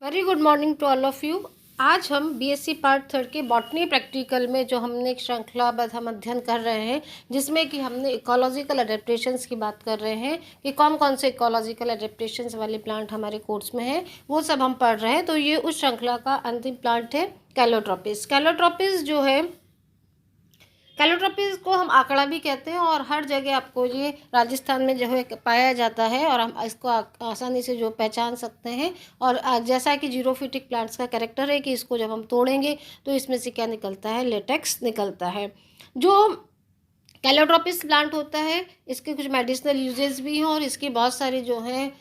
Very good morning to all of you. आज हम BSc part 3 के बॉटनी प्रैक्टिकल में जो हमने एक श्रृंखलाबद्ध हम अध्ययन कर रहे हैं, जिसमें कि हमने इकोलॉजिकल एडेप्टेशंस की बात कर रहे हैं कि कौन कौन से इकोलॉजिकल एडेप्टेशंस वाले प्लांट हमारे कोर्स में है, वो सब हम पढ़ रहे हैं। तो ये उस श्रृंखला का अंतिम प्लांट है कैलोट्रोपिस। कैलोट्रोपिस जो है, कैलोट्रोपिस को हम आंकड़ा भी कहते हैं और हर जगह आपको ये राजस्थान में जो है पाया जाता है और हम इसको आसानी से जो पहचान सकते हैं। और जैसा कि जीरोफिटिक प्लांट्स का कैरेक्टर है कि इसको जब हम तोड़ेंगे तो इसमें से क्या निकलता है, लेटेक्स निकलता है। जो कैलोट्रोपिस प्लांट होता है, इसके कुछ मेडिसिनल यूजेस भी हैं और इसके बहुत सारे जो हैं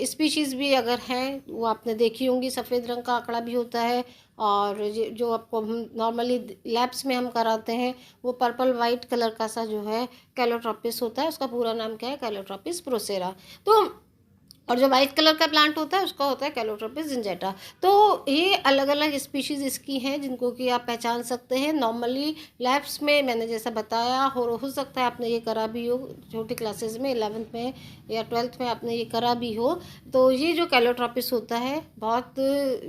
स्पीशीज़ भी अगर हैं वो आपने देखी होंगी। सफ़ेद रंग का आंकड़ा भी होता है और जो आपको हम नॉर्मली लैब्स में हम कराते हैं वो पर्पल वाइट कलर का सा जो है कैलोट्रोपिस होता है। उसका पूरा नाम क्या है, कैलोट्रोपिस प्रोसेरा। तो और जो वाइट कलर का प्लांट होता है उसका होता है कैलोट्रोपिस जिंजेटा। तो ये अलग अलग स्पीशीज़ इसकी हैं जिनको कि आप पहचान सकते हैं। नॉर्मली लैब्स में मैंने जैसा बताया हो सकता है आपने ये करा भी हो छोटी क्लासेस में, 11th में या 12th में आपने ये करा भी हो। तो ये जो कैलोट्रोपिस होता है बहुत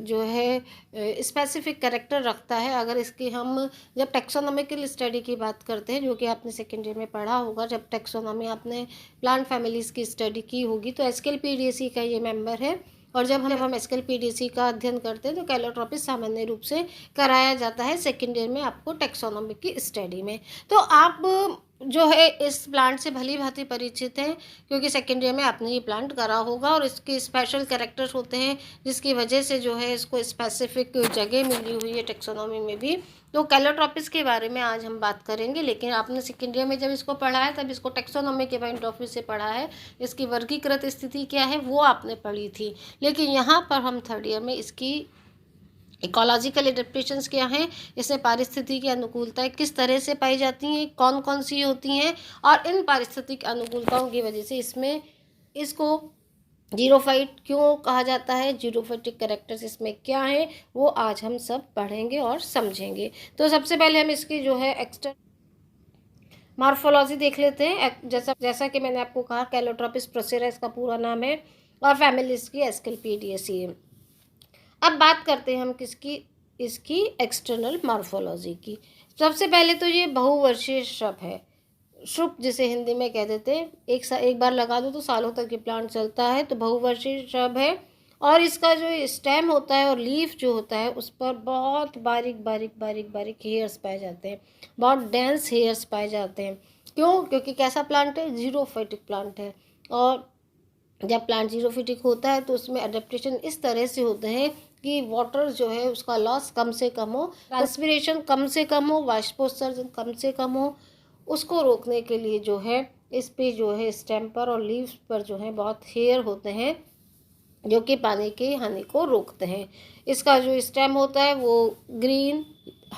जो है स्पेसिफिक कैरेक्टर रखता है। अगर इसकी हम जब टेक्सोनॉमिकल स्टडी की बात करते हैं, जो कि आपने सेकेंड ईयर में पढ़ा होगा, जब टेक्सोनॉमी आपने प्लांट फैमिलीज़ की स्टडी की होगी, तो एसकेएलपीडीएसी का ये मेंबर है। और जब हम एसकेएलपीडीएसी का अध्ययन करते हैं तो कैलोट्रोपिस सामान्य रूप से कराया जाता है सेकेंड ईयर में आपको टेक्सोनॉमी की स्टडी में। तो आप जो है इस प्लांट से भली भांति परिचित हैं क्योंकि सेकेंड ईयर में आपने ये प्लांट करा होगा और इसके स्पेशल कैरेक्टर्स होते हैं जिसकी वजह से जो है इसको स्पेसिफिक जगह मिली हुई है टेक्सोनॉमी में भी। तो कैलोट्रोपिस के बारे में आज हम बात करेंगे, लेकिन आपने सेकेंड ईयर में जब इसको पढ़ा है तब इसको टेक्सोनॉमी के पॉइंट ऑफ व्यू से पढ़ा है, इसकी वर्गीकृत स्थिति क्या है वो आपने पढ़ी थी। लेकिन यहाँ पर हम थर्ड ईयर में इसकी इकोलॉजिकल एडेप्टेशंस क्या हैं, इसमें पारिस्थितिकी अनुकूलताएं किस तरह से पाई जाती हैं, कौन कौन सी होती हैं, और इन पारिस्थितिक अनुकूलताओं की वजह से इसको जीरोफाइट क्यों कहा जाता है, जीरोफाइटिक कैरेक्टर्स इसमें क्या है, वो आज हम सब पढ़ेंगे और समझेंगे। तो सबसे पहले हम इसकी जो है एक्सटर्नल मॉर्फोलॉजी देख लेते हैं। जैसा कि मैंने आपको कहा कैलोट्रोपिस प्रोसेरा इसका पूरा नाम है और फैमिली इसकी एसकेएलपीडीएसी है। अब बात करते हैं हम इसकी एक्सटर्नल मॉर्फोलॉजी की। सबसे पहले तो ये बहुवर्षीय श्रब है, श्रुप जिसे हिंदी में कह देते हैं। एक बार लगा दो तो सालों तक ये प्लांट चलता है, तो बहुवर्षीय श्रब है। और इसका जो स्टेम होता है और लीफ जो होता है उस पर बहुत बारीक बारीक बारीक बारीक हेयर्स पाए जाते हैं, बहुत डेंस हेयर्स पाए जाते हैं। क्यों? क्योंकि कैसा प्लांट है, जीरोफाइटिक प्लांट है। और जब प्लांट जीरोफिटिक होता है तो उसमें अडेप्टेशन इस तरह से होते हैं कि वाटर जो है उसका लॉस कम से कम हो, ट्रांसपिरेशन कम से कम हो, वाष्पोत्सर्जन कम से कम हो। उसको रोकने के लिए जो है इस पे जो है स्टेम पर और लीव्स पर जो है बहुत हेयर होते हैं जो कि पानी की हानि को रोकते हैं। इसका जो स्टेम होता है वो ग्रीन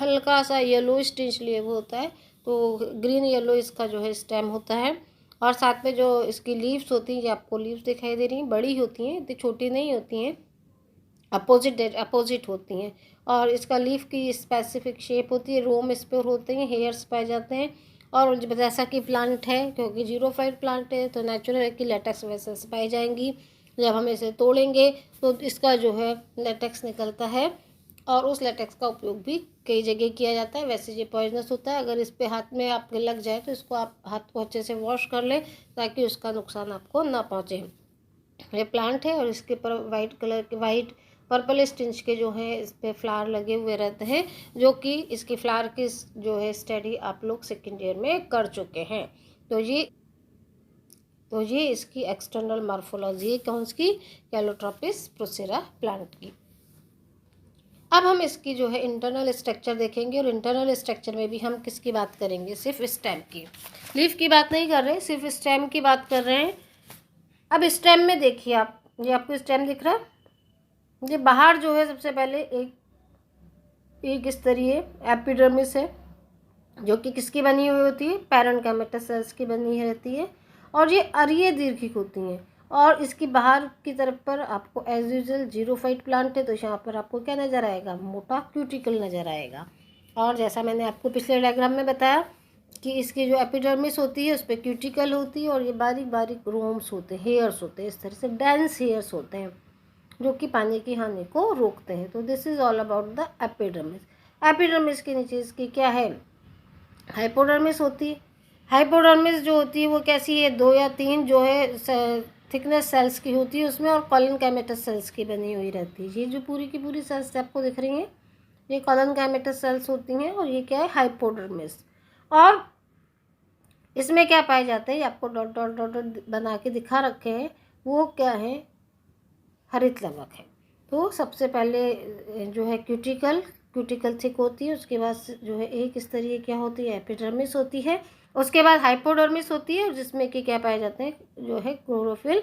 हल्का सा येलो टिंच लिए वो होता है, तो ग्रीन येलो इसका जो है स्टेम होता है। और साथ में जो इसकी लीव्स होती हैं, ये आपको लीव्स दिखाई दे रही हैं, बड़ी होती हैं, इतनी छोटी नहीं होती हैं, अपोजिट होती हैं। और इसका लीफ की स्पेसिफिक शेप होती है, रोम इस पर होते हैं, हेयर्स पाए जाते हैं। और जैसा कि प्लांट है, क्योंकि जीरोफाइट प्लांट है तो नेचुरल है कि लेटेक्स वेसल्स पाई जाएंगी। जब हम इसे तोड़ेंगे तो इसका जो है लेटेक्स निकलता है और उस लेटेक्स का उपयोग भी कई जगह किया जाता है। वैसे ये पॉइजनस होता है, अगर इस पे हाथ में आपके लग जाए तो इसको आप हाथ को अच्छे से वॉश कर लें ताकि उसका नुकसान आपको ना पहुँचे। ये प्लांट है और इसके ऊपर वाइट पर्पल स्टिंच के जो है इस पे फ्लावर लगे हुए रहते हैं, जो कि इसकी फ्लावर की जो है स्टडी आप लोग सेकेंड ईयर में कर चुके हैं। तो ये इसकी एक्सटर्नल मॉर्फोलॉजी है कौन सी, कैलोट्रोपिस प्रोसेरा प्लांट की। अब हम इसकी जो है इंटरनल स्ट्रक्चर देखेंगे और इंटरनल स्ट्रक्चर में भी हम किसकी बात करेंगे, सिर्फ स्टेम की। लीफ की बात नहीं कर रहे, सिर्फ स्टेम की बात कर रहे हैं। अब स्टेम में देखिए आप, ये आपको स्टेम दिख रहा है, ये बाहर जो है सबसे पहले एक स्तरीय एपिडर्मिस है जो कि किसकी बनी हुई होती है, पैरेन्काइमेटा सेल्स की बनी रहती है। और ये अरीय दीर्घिक होती हैं और इसकी बाहर की तरफ पर आपको एज यूजुअल जीरोफाइट प्लांट है तो यहाँ पर आपको क्या नज़र आएगा, मोटा क्यूटिकल नज़र आएगा। और जैसा मैंने आपको पिछले डायग्राम में बताया कि इसकी जो एपिडर्मिस होती है उस पर क्यूटिकल होती है और ये बारीक बारीक रोम्स होते हैं, हेयर्स होते हैं, इस तरह से डेंस हेयर्स होते हैं। जो कि पानी की हानि को रोकते हैं। तो this is all about the epidermis. Epidermis के नीचे इसकी क्या है, हाइपोडर्मिस होती है। हाइपोडर्मिस जो होती है वो कैसी है, 2 या 3 जो है थिकनेस सेल्स की होती है उसमें, और कॉलन कैमेटस सेल्स की बनी हुई रहती है। ये जो पूरी की पूरी सेल्स आपको दिख रही हैं ये कॉलन कैमेटस सेल्स होती हैं, और ये क्या है, हाइपोडर्मिस। और इसमें क्या पाए जाते हैं, आपको डॉट डॉट डॉट डॉट बना के दिखा रखे हैं, वो क्या है, हरित लवक है। तो सबसे पहले जो है क्यूटिकल थिक होती है, उसके बाद जो है एक इस तरीके क्या होती है, एपिडर्मिस होती है, उसके बाद हाइपोडर्मिस होती है जिसमें कि क्या पाए जाते हैं, जो है क्लोरोफिल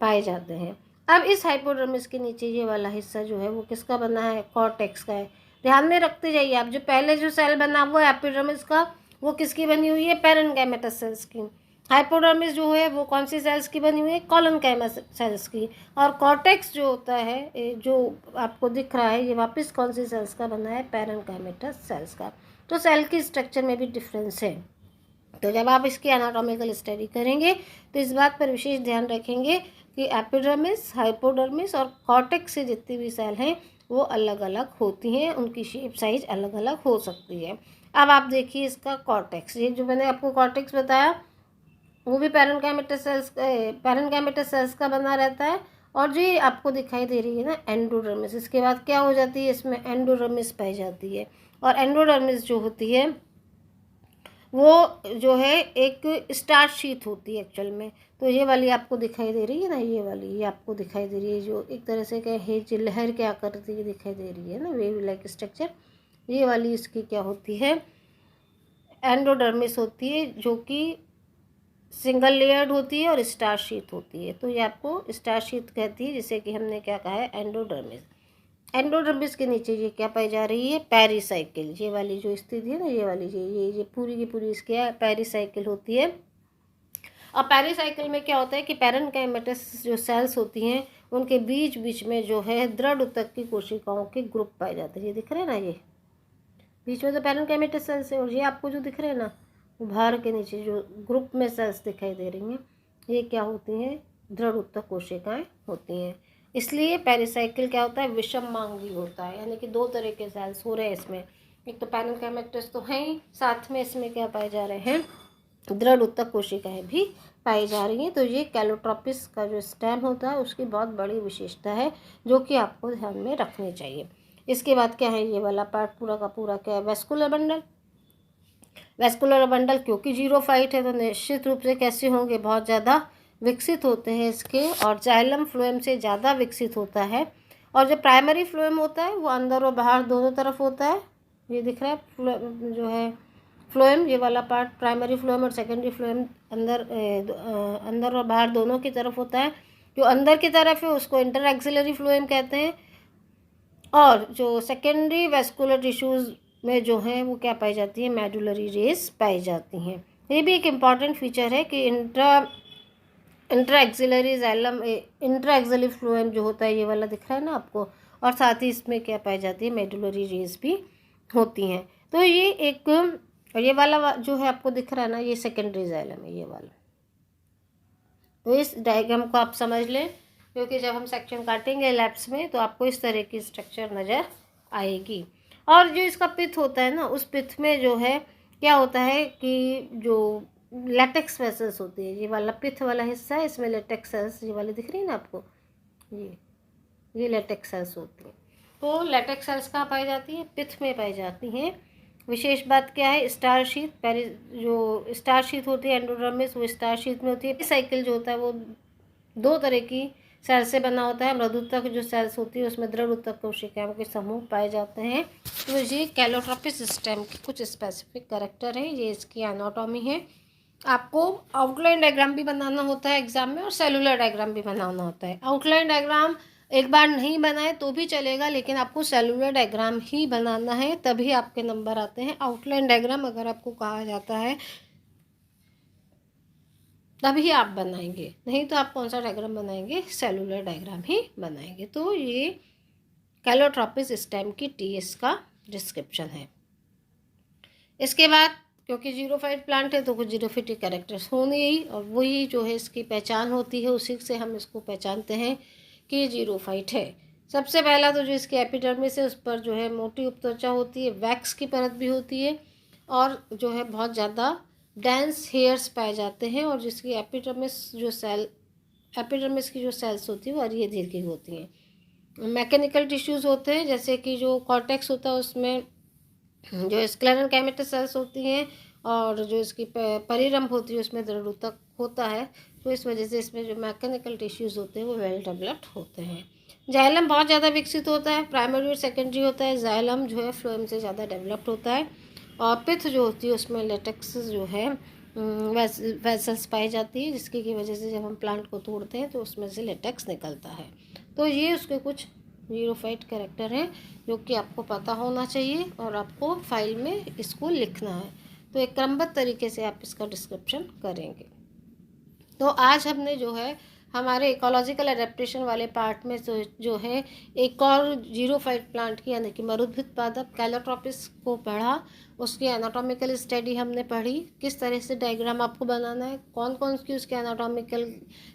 पाए जाते हैं। अब इस हाइपोडर्मिस के नीचे ये वाला हिस्सा जो है वो किसका बना है, कॉर्टेक्स का है। ध्यान में रखते जाइए आप, जो पहले जो सेल बना हुआ है एपिडर्मिस का वो किसकी बनी हुई है, पैरेन्काइमेटस सेल्स की। हाइपोडर्मिस जो है वो कौन सी सेल्स की बनी हुई है, कॉलनकाइमस सेल्स की। और कॉर्टेक्स जो होता है जो आपको दिख रहा है ये वापस कौन सी सेल्स का बना है, पैरेन्काइमेटस सेल्स का। तो सेल की स्ट्रक्चर में भी डिफरेंस है। तो जब आप इसकी एनाटॉमिकल स्टडी करेंगे तो इस बात पर विशेष ध्यान रखेंगे कि एपिडर्मिस, हाइपोडर्मिस और कॉर्टेक्स से जितनी भी सेल हैं वो अलग अलग होती हैं, उनकी शेप साइज अलग अलग हो सकती है। अब आप देखिए इसका कॉर्टेक्स, ये जो मैंने आपको कॉर्टेक्स बताया वो भी पैरेन्काइमेटस सेल्स का बना रहता है। और जो ये आपको दिखाई दे रही है ना एंडोडर्मिस, इसके बाद क्या हो जाती है, इसमें एंडोडर्मिस पाई जाती है। और एंडोडर्मिस जो होती है वो जो है एक स्टार्च शीट होती है एक्चुअल में। तो ये वाली आपको दिखाई दे रही है ना, ये वाली ये आपको दिखाई दे रही है जो एक तरह से क्या है, जो लहर के आकृति की दिखाई दे रही है ना, वेव लाइक स्ट्रक्चर, ये वाली इसकी क्या होती है, एंडोडर्मिस होती है, जो कि सिंगल लेयर्ड होती है और स्टार शीट होती है। तो ये आपको स्टार शीट कहती है, जिसे कि हमने क्या कहा है, एंडोडर्मिस। एंडोडर्मिस के नीचे ये क्या पाई जा रही है, पेरिसाइकिल। ये वाली जो स्थिति है ना, ये वाली ये पूरी की पूरी इसकी पेरिसाइकिल होती है। और पेरिसाइकिल में क्या होता है कि पैरेन्काइमेटस जो सेल्स होती हैं उनके बीच बीच में जो है दृढ़ ऊतक की कोशिकाओं के ग्रुप पाए जाते हैं। ये दिख रहे हैं ना, ये बीच में तो पैरेन्काइमेटस सेल्स है, और ये आपको जो दिख रहे हैं ना उभार के नीचे जो ग्रुप में सेल्स दिखाई दे रही हैं ये क्या होती हैं, दृढ़ ऊतक कोशिकाएं होती हैं। इसलिए पेरिसाइकिल क्या होता है, विषममांगी होता है, यानी कि 2 तरह के सेल्स हो रहे हैं इसमें। एक तो पैरेन्काइमेटस तो है ही, साथ में इसमें क्या पाए जा रहे हैं, दृढ़ ऊतक कोशिकाएं भी पाई जा रही हैं। तो ये कैलोट्रोपिस का जो स्टेम होता है उसकी बहुत बड़ी विशेषता है जो कि आपको ध्यान में रखनी चाहिए। इसके बाद क्या है, ये वाला पार्ट पूरा का पूरा क्या है, वेस्कुलर बंडल। वेस्कुलर बंडल क्योंकि जीरोफाइट है तो निश्चित रूप से कैसे होंगे, बहुत ज़्यादा विकसित होते हैं इसके, और जाइलम फ्लोएम से ज़्यादा विकसित होता है। और जो प्राइमरी फ्लोएम होता है वो अंदर और बाहर दोनों तरफ होता है। ये दिख रहा है जो है फ्लोएम, ये वाला पार्ट प्राइमरी फ्लोएम और सेकेंडरी फ्लोएम अंदर और बाहर दोनों की तरफ होता है। जो अंदर की तरफ है उसको इंटर एक्सिलरी फ्लोएम कहते हैं, और जो सेकेंडरी वेस्कुलर टिश्यूज़ में जो हैं वो क्या पाई जाती है, मेडुलरी रेस पाई जाती हैं। ये भी एक इम्पॉर्टेंट फीचर है कि intra axillary xylem, intra axillary phloem जो होता है ये वाला दिख रहा है ना आपको, और साथ ही इसमें क्या पाई जाती है, मेडुलरी रेस भी होती हैं। तो ये एक, और ये वाला जो है आपको दिख रहा है ना, ये सेकेंडरी जाइलम है ये वाला। तो इस डायग्राम को आप समझ लें, क्योंकि जब हम सेक्शन काटेंगे लैब्स में तो आपको इस तरह की स्ट्रक्चर नज़र आएगी। और जो इसका पिथ होता है ना, उस पिथ में जो है क्या होता है कि जो लेटेक्स वेसल्स होती है, ये वाला पिथ वाला हिस्सा है, इसमें लेटेक्स सेल्स ये वाली दिख रही है ना आपको, ये लेटेक्स सेल्स होती हैं। तो लेटेक्स सेल्स कहाँ पाई जाती हैं, पिथ में पाई जाती हैं। विशेष बात क्या है, स्टार शीट, जो स्टार शीट होती है एंडोडर्मिस वो स्टार शीट में होती है। साइकिल जो होता है वो 2 तरह की सेल से बना होता है। मृदुतक जो सेल्स होती है उसमें दृढ़ ऊतक कोशिकाओं के समूह पाए जाते हैं। तो ये कैलोट्रोपिस सिस्टम के कुछ स्पेसिफिक कैरेक्टर हैं, ये इसकी एनाटॉमी है। आपको आउटलाइन डायग्राम भी बनाना होता है एग्जाम में, और सेलुलर डायग्राम भी बनाना होता है। आउटलाइन डायग्राम एक बार नहीं बनाए तो भी चलेगा, लेकिन आपको सेलुलर डायग्राम ही बनाना है, तभी आपके नंबर आते हैं। आउटलाइन डायग्राम अगर आपको कहा जाता है तभी आप बनाएंगे, नहीं तो आप कौन सा डायग्राम बनाएंगे, सेलुलर डायग्राम ही बनाएंगे। तो ये कैलोट्रोपिस स्टेम की टीएस का डिस्क्रिप्शन है। इसके बाद क्योंकि जीरोफाइट प्लांट है तो कुछ जीरोफिटिक कैरेक्टर्स होंगे ही, और वही जो है इसकी पहचान होती है, उसी से हम इसको पहचानते हैं कि ये जीरोफाइट है। सबसे पहला तो जो इसकी एपिडर्मिस है उस पर जो है मोटी उपत्वचा होती है, वैक्स की परत भी होती है और जो है बहुत ज़्यादा डेंस हेयर्स पाए जाते हैं और जिसकी एपिडर्मिस की जो सेल्स होती है वो धीरे की होती हैं। मैकेनिकल टिश्यूज़ होते हैं जैसे कि जो कॉर्टेक्स होता है उसमें जो स्क्लेरल कैमेटस सेल्स होती हैं और जो इसकी परिरंभ होती है उसमें द्रढ़ूतक होता है, तो इस वजह से इसमें जो मैकेनिकल टिश्यूज़ होते हैं वो वेल डेवलप्ड होते हैं। जाइलम बहुत ज़्यादा विकसित होता है, प्राइमरी और सेकेंडरी होता है। जाइलम जो है फ्लोएम से ज़्यादा डेवलप्ड होता है और पिथ जो होती है उसमें लेटेक्स जो है वेसल्स पाई जाती है जिसकी की वजह से जब हम प्लांट को तोड़ते हैं तो उसमें से लेटेक्स निकलता है। तो ये उसके कुछ जीरोफाइट कैरेक्टर हैं जो कि आपको पता होना चाहिए और आपको फाइल में इसको लिखना है। तो एक क्रमबद्ध तरीके से आप इसका डिस्क्रिप्शन करेंगे। तो आज हमने जो है हमारे इकोलॉजिकल एडेप्टेशन वाले पार्ट में जो है एक और जीरोफाइट प्लांट की यानी कि मरुद्भिद पादप कैलोट्रोपिस को पढ़ा। उसकी एनाटॉमिकल स्टडी हमने पढ़ी, किस तरह से डायग्राम आपको बनाना है, कौन कौन की उसके एनाटॉमिकल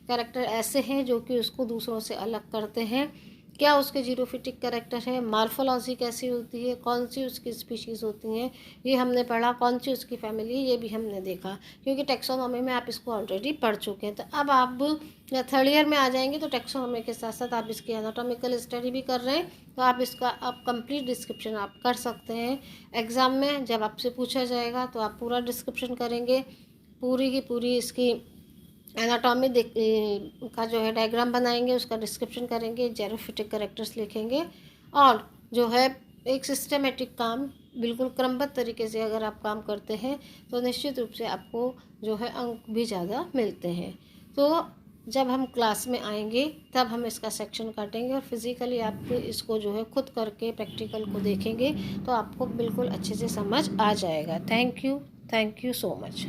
कैरेक्टर ऐसे हैं जो कि उसको दूसरों से अलग करते हैं, क्या उसके जीरोफिटिक कैरेक्टर है, मार्फोलॉजी कैसी होती है, कौन सी उसकी स्पीशीज़ होती हैं, ये हमने पढ़ा, कौन सी उसकी फैमिली है ये भी हमने देखा। क्योंकि टेक्सोनॉमी में आप इसको ऑलरेडी पढ़ चुके हैं। तो अब आप थर्ड ईयर में आ जाएंगे तो टेक्सोनॉमी के साथ साथ आप इसकी एनाटॉमिकल स्टडी भी कर रहे हैं, तो आप इसका कंप्लीट डिस्क्रिप्शन आप कर सकते हैं। एग्ज़ाम में जब आपसे पूछा जाएगा तो आप पूरा डिस्क्रिप्शन करेंगे, पूरी की पूरी इसकी एनाटॉमी का जो है डायग्राम बनाएंगे, उसका डिस्क्रिप्शन करेंगे, जीरोफिटिक कैरेक्टर्स लिखेंगे और जो है एक सिस्टमेटिक काम बिल्कुल क्रमबद्ध तरीके से अगर आप काम करते हैं तो निश्चित रूप से आपको जो है अंक भी ज़्यादा मिलते हैं। तो जब हम क्लास में आएंगे तब हम इसका सेक्शन काटेंगे और फिज़िकली आप इसको जो है खुद करके प्रैक्टिकल को देखेंगे तो आपको बिल्कुल अच्छे से समझ आ जाएगा। Thank you so much.